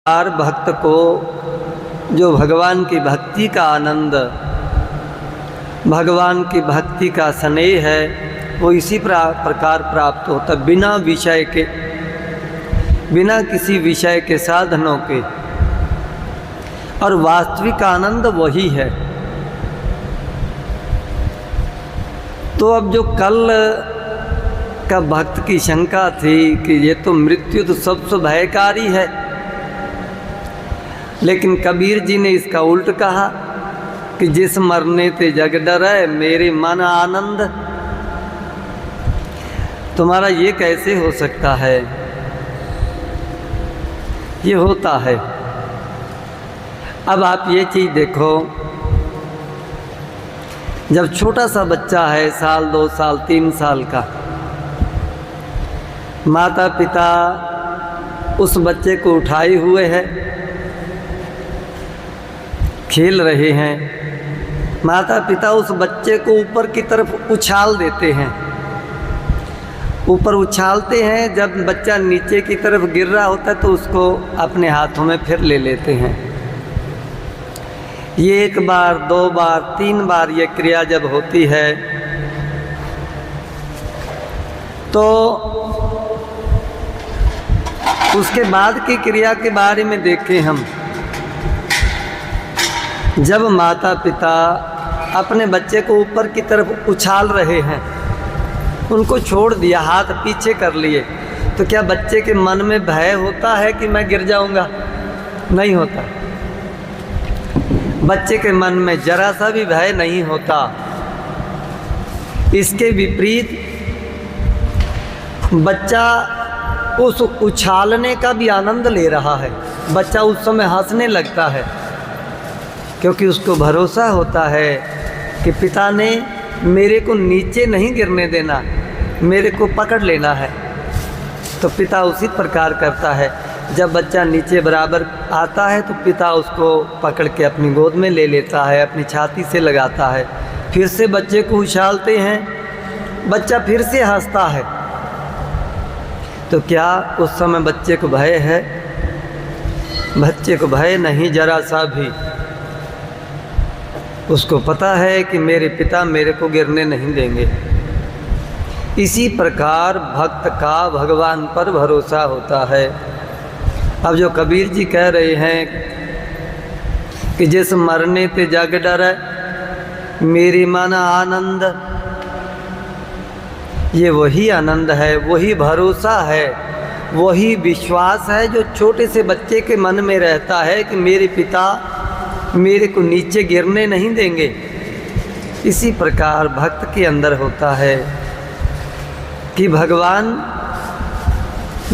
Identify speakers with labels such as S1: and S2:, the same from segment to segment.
S1: हर भक्त को जो भगवान की भक्ति का आनंद, भगवान की भक्ति का स्नेह है, वो इसी प्रकार प्राप्त होता, बिना विषय के, बिना किसी विषय के साधनों के। और वास्तविक आनंद वही है। तो अब जो कल का भक्त की शंका थी कि ये तो मृत्यु तो सबसे भयकारी है, लेकिन कबीर जी ने इसका उल्ट कहा कि जिस मरने ते जग डरै मेरे मन आनंद। तुम्हारा ये कैसे हो सकता है? ये होता है। अब आप ये चीज़ देखो, जब छोटा सा बच्चा है, साल 2 साल 3 साल का, माता पिता उस बच्चे को उठाए हुए हैं, खेल रहे हैं। माता पिता उस बच्चे को ऊपर की तरफ उछाल देते हैं, ऊपर उछालते हैं। जब बच्चा नीचे की तरफ गिर रहा होता है तो उसको अपने हाथों में फिर ले लेते हैं। ये 1 बार 2 बार 3 बार ये क्रिया जब होती है तो उसके बाद की क्रिया के बारे में देखें हम। जब माता पिता अपने बच्चे को ऊपर की तरफ उछाल रहे हैं, उनको छोड़ दिया, हाथ पीछे कर लिए, तो क्या बच्चे के मन में भय होता है कि मैं गिर जाऊंगा? नहीं होता। बच्चे के मन में जरा सा भी भय नहीं होता। इसके विपरीत बच्चा उस उछालने का भी आनंद ले रहा है। बच्चा उस समय हंसने लगता है, क्योंकि उसको भरोसा होता है कि पिता ने मेरे को नीचे नहीं गिरने देना, मेरे को पकड़ लेना है। तो पिता उसी प्रकार करता है। जब बच्चा नीचे बराबर आता है तो पिता उसको पकड़ के अपनी गोद में ले लेता है, अपनी छाती से लगाता है। फिर से बच्चे को उछालते हैं, बच्चा फिर से हंसता है। तो क्या उस समय बच्चे को भय है? बच्चे को भय नहीं, जरा सा भी। उसको पता है कि मेरे पिता मेरे को गिरने नहीं देंगे। इसी प्रकार भक्त का भगवान पर भरोसा होता है। अब जो कबीर जी कह रहे हैं कि जिस मरने ते जग डरै मेरी मन आनंद, ये वही आनंद है, वही भरोसा है, वही विश्वास है जो छोटे से बच्चे के मन में रहता है कि मेरे पिता मेरे को नीचे गिरने नहीं देंगे। इसी प्रकार भक्त के अंदर होता है कि भगवान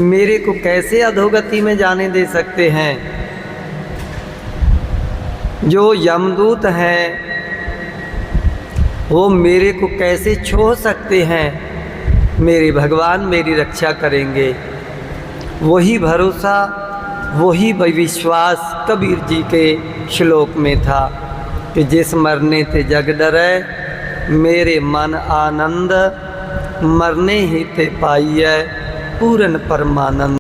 S1: मेरे को कैसे अधोगति में जाने दे सकते हैं। जो यमदूत हैं वो मेरे को कैसे छू सकते हैं? मेरे भगवान मेरी रक्षा करेंगे। वही भरोसा, वही विश्वास कबीर जी के श्लोक में था कि जिस मरने ते जग डरै मेरे मन आनंद, मरने ही ते पाइयै पूर्ण परमानंद।